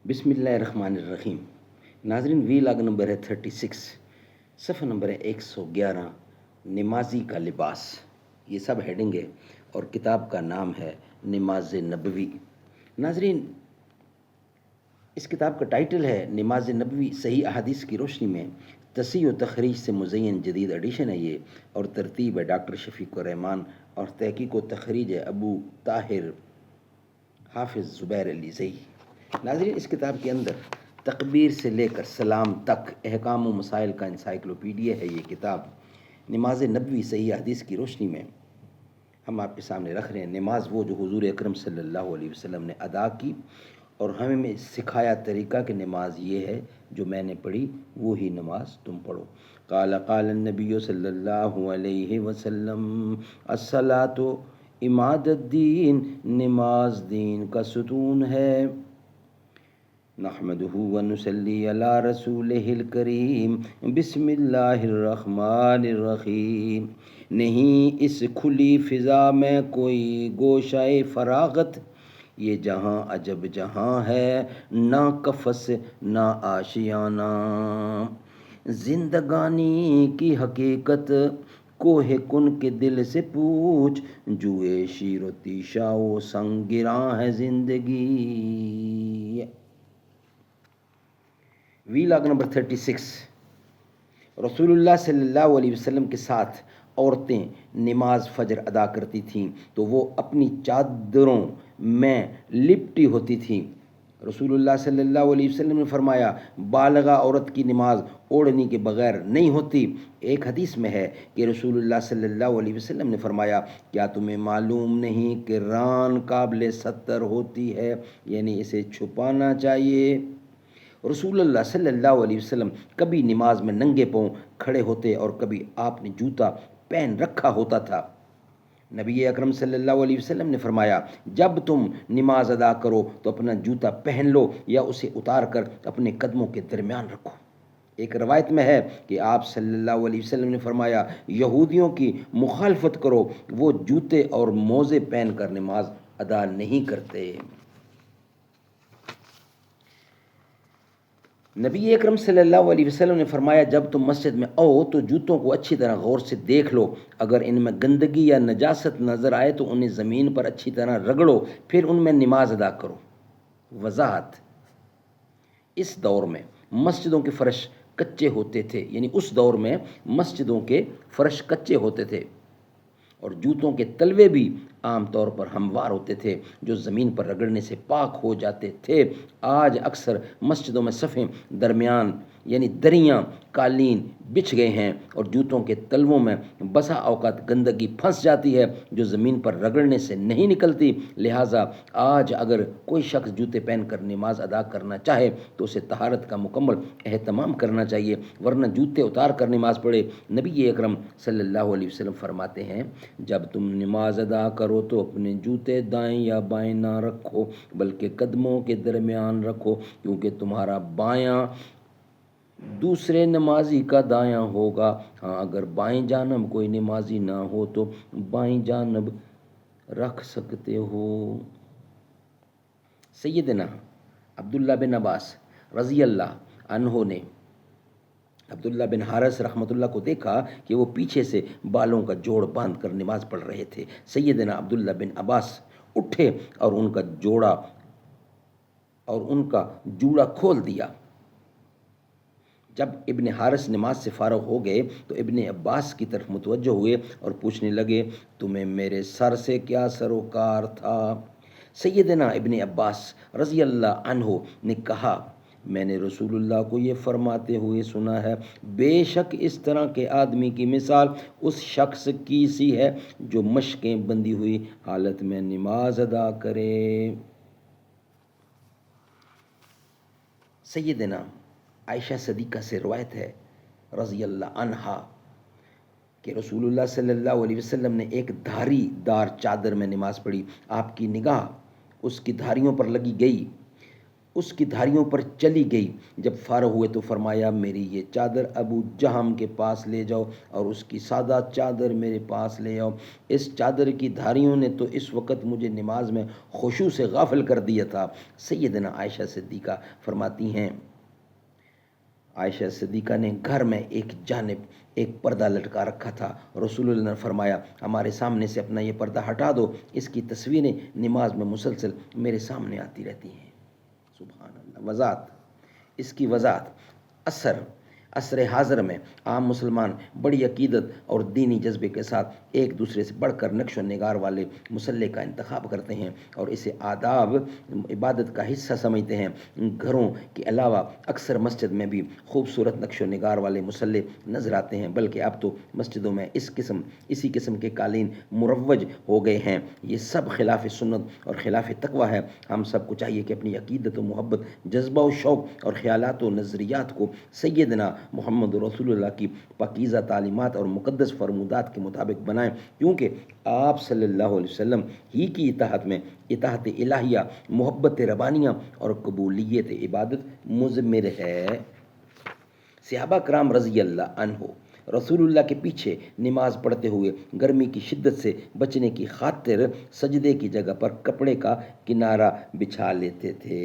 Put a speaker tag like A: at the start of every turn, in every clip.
A: بسم اللہ الرحمن الرحیم۔ ناظرین، وی لاگ نمبر ہے 36، صفحہ نمبر ہے 111، نمازی کا لباس۔ یہ سب ہیڈنگ ہے اور کتاب کا نام ہے نماز نبوی۔ ناظرین، اس کتاب کا ٹائٹل ہے نماز نبوی، صحیح احادیث کی روشنی میں تصحیح و تخریج سے مزین جدید ایڈیشن ہے یہ، اور ترتیب ہے ڈاکٹر شفیق الرحمان، اور تحقیق و تخریج ہے ابو طاہر حافظ زبیر علی زئی۔ ناظرین، اس کتاب کے اندر تکبیر سے لے کر سلام تک احکام و مسائل کا انسائکلوپیڈیا ہے یہ کتاب۔ نماز نبوی صحیح حدیث کی روشنی میں ہم آپ کے سامنے رکھ رہے ہیں نماز وہ جو حضور اکرم صلی اللہ علیہ وسلم نے ادا کی، اور ہمیں سکھایا طریقہ کہ نماز یہ ہے جو میں نے پڑھی وہی نماز تم پڑھو۔ قال النبی صلی اللہ علیہ وسلم الصلاۃ عماد الدین، نماز دین کا ستون ہے۔ نحمدہ ونصلی علی رسولہ الکریم، بسم اللہ الرحمن الرحیم۔ نہیں اس کھلی فضا میں کوئی گوشہ فراغت، یہ جہاں عجب جہاں ہے، نہ قفس نہ آشیانہ۔ زندگانی کی حقیقت کوہ کن کے دل سے پوچھ، جوئے شیر و تیشا و سنگ گراں ہے زندگی۔ وی لاگ نمبر 36۔ رسول اللہ صلی اللہ علیہ وسلم کے ساتھ عورتیں نماز فجر ادا کرتی تھیں تو وہ اپنی چادروں میں لپٹی ہوتی تھیں۔ رسول اللہ صلی اللہ علیہ وسلم نے فرمایا، بالغہ عورت کی نماز اوڑھنی کے بغیر نہیں ہوتی۔ ایک حدیث میں ہے کہ رسول اللہ صلی اللہ علیہ وسلم نے فرمایا، کیا تمہیں معلوم نہیں کہ ران قابل ستر ہوتی ہے، یعنی اسے چھپانا چاہیے۔ رسول اللہ صلی اللہ علیہ وسلم کبھی نماز میں ننگے پاؤں کھڑے ہوتے اور کبھی آپ نے جوتا پہن رکھا ہوتا تھا۔ نبی اکرم صلی اللہ علیہ وسلم نے فرمایا، جب تم نماز ادا کرو تو اپنا جوتا پہن لو یا اسے اتار کر اپنے قدموں کے درمیان رکھو۔ ایک روایت میں ہے کہ آپ صلی اللہ علیہ وسلم نے فرمایا، یہودیوں کی مخالفت کرو، وہ جوتے اور موزے پہن کر نماز ادا نہیں کرتے۔ نبی اکرم صلی اللہ علیہ وسلم نے فرمایا، جب تم مسجد میں آؤ تو جوتوں کو اچھی طرح غور سے دیکھ لو، اگر ان میں گندگی یا نجاست نظر آئے تو انہیں زمین پر اچھی طرح رگڑو، پھر ان میں نماز ادا کرو۔ وضاحت: اس دور میں مسجدوں کے فرش کچے ہوتے تھے، یعنی اس دور میں مسجدوں کے فرش کچے ہوتے تھے، اور جوتوں کے تلوے بھی عام طور پر ہموار ہوتے تھے جو زمین پر رگڑنے سے پاک ہو جاتے تھے۔ آج اکثر مسجدوں میں صفیں درمیان یعنی دریاں قالین بچھ گئے ہیں اور جوتوں کے تلووں میں بسا اوقات گندگی پھنس جاتی ہے جو زمین پر رگڑنے سے نہیں نکلتی۔ لہٰذا آج اگر کوئی شخص جوتے پہن کر نماز ادا کرنا چاہے تو اسے طہارت کا مکمل اہتمام کرنا چاہیے، ورنہ جوتے اتار کر نماز پڑھے۔ نبی اکرم صلی اللہ علیہ وسلم فرماتے ہیں، جب تم نماز ادا کرو تو اپنے جوتے دائیں یا بائیں نہ رکھو بلکہ قدموں کے درمیان رکھو، کیونکہ تمہارا بایاں دوسرے نمازی کا دایاں ہوگا۔ ہاں، اگر بائیں جانب کوئی نمازی نہ ہو تو بائیں جانب رکھ سکتے ہو۔ سیدنا عبداللہ بن عباس رضی اللہ عنہ نے عبداللہ بن حارث رحمۃ اللہ کو دیکھا کہ وہ پیچھے سے بالوں کا جوڑ باندھ کر نماز پڑھ رہے تھے۔ سیدنا عبداللہ بن عباس اٹھے اور ان کا جوڑا کھول دیا۔ جب ابن حارث نماز سے فارغ ہو گئے تو ابن عباس کی طرف متوجہ ہوئے اور پوچھنے لگے، تمہیں میرے سر سے کیا سروکار تھا؟ سیدنا ابن عباس رضی اللہ عنہ نے کہا، میں نے رسول اللہ کو یہ فرماتے ہوئے سنا ہے، بے شک اس طرح کے آدمی کی مثال اس شخص کی سی ہے جو مشقیں بندھی ہوئی حالت میں نماز ادا کرے۔ سیدنا عائشہ صدیقہ سے روایت ہے رضی اللہ عنہا کہ رسول اللہ صلی اللہ علیہ وسلم نے ایک دھاری دار چادر میں نماز پڑھی۔ آپ کی نگاہ اس کی دھاریوں پر لگی گئی اس کی دھاریوں پر چلی گئی۔ جب فارغ ہوئے تو فرمایا میری یہ چادر ابو جہم کے پاس لے جاؤ اور اس کی سادہ چادر میرے پاس لے آؤ، اس چادر کی دھاریوں نے تو اس وقت مجھے نماز میں خشوع سے غافل کر دیا تھا۔ سیدنا عائشہ صدیقہ فرماتی ہیں، عائشہ صدیقہ نے گھر میں ایک جانب ایک پردہ لٹکا رکھا تھا، رسول اللہ نے فرمایا ہمارے سامنے سے اپنا یہ پردہ ہٹا دو، اس کی تصویریں نماز میں مسلسل میرے سامنے آتی رہتی ہیں۔ سبحان اللہ۔ وضاحت، اس کی وضاحت، عصر حاضر میں عام مسلمان بڑی عقیدت اور دینی جذبے کے ساتھ ایک دوسرے سے بڑھ کر نقش و نگار والے مسلح کا انتخاب کرتے ہیں اور اسے آداب عبادت کا حصہ سمجھتے ہیں۔ گھروں کے علاوہ اکثر مسجد میں بھی خوبصورت نقش و نگار والے مسلح نظر آتے ہیں، بلکہ اب تو مسجدوں میں اسی قسم کے قالین مروج ہو گئے ہیں۔ یہ سب خلاف سنت اور خلاف تقوی ہے۔ ہم سب کو چاہیے کہ اپنی عقیدت و محبت، جذبہ و شوق اور خیالات و نظریات کو سیدنا محمد رسول اللہ کی پاکیزہ تعلیمات اور مقدس فرمودات کے مطابق بنائیں، کیونکہ آپ صلی اللہ علیہ وسلم ہی کی اطاعت میں اطاعت الہیہ، محبت ربانیہ اور قبولیت عبادت مضمر ہے۔ صحابہ کرام رضی اللہ عنہ رسول اللہ کے پیچھے نماز پڑھتے ہوئے گرمی کی شدت سے بچنے کی خاطر سجدے کی جگہ پر کپڑے کا کنارہ بچھا لیتے تھے۔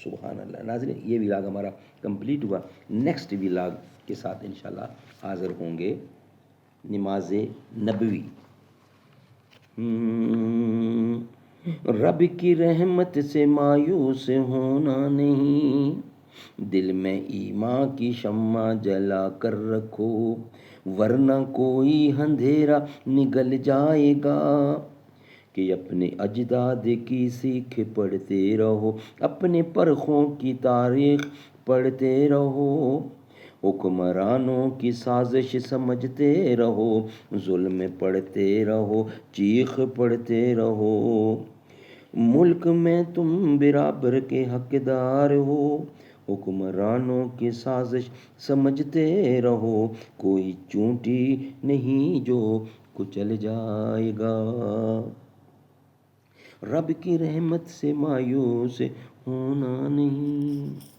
A: سبحان اللہ۔ ناظرین، یہ ولاگ ہمارا کمپلیٹ ہوا۔ نیکسٹ ولاگ کے ساتھ انشاءاللہ حاضر ہوں گے۔ نماز نبوی۔ رب کی رحمت سے مایوس ہونا نہیں، دل میں ایمان کی شمع جلا کر رکھو، ورنہ کوئی اندھیرا نگل جائے گا، کہ اپنے اجداد کی سیکھ پڑھتے رہو، اپنے پرخوں کی تاریخ پڑھتے رہو، حکمرانوں کی سازش سمجھتے رہو، ظلم پڑھتے رہو، چیخ پڑھتے رہو، ملک میں تم برابر کے حقدار ہو، حکمرانوں کی سازش سمجھتے رہو، کوئی چونٹی نہیں جو کچل جائے گا، رب کی رحمت سے مایوس ہونا نہیں۔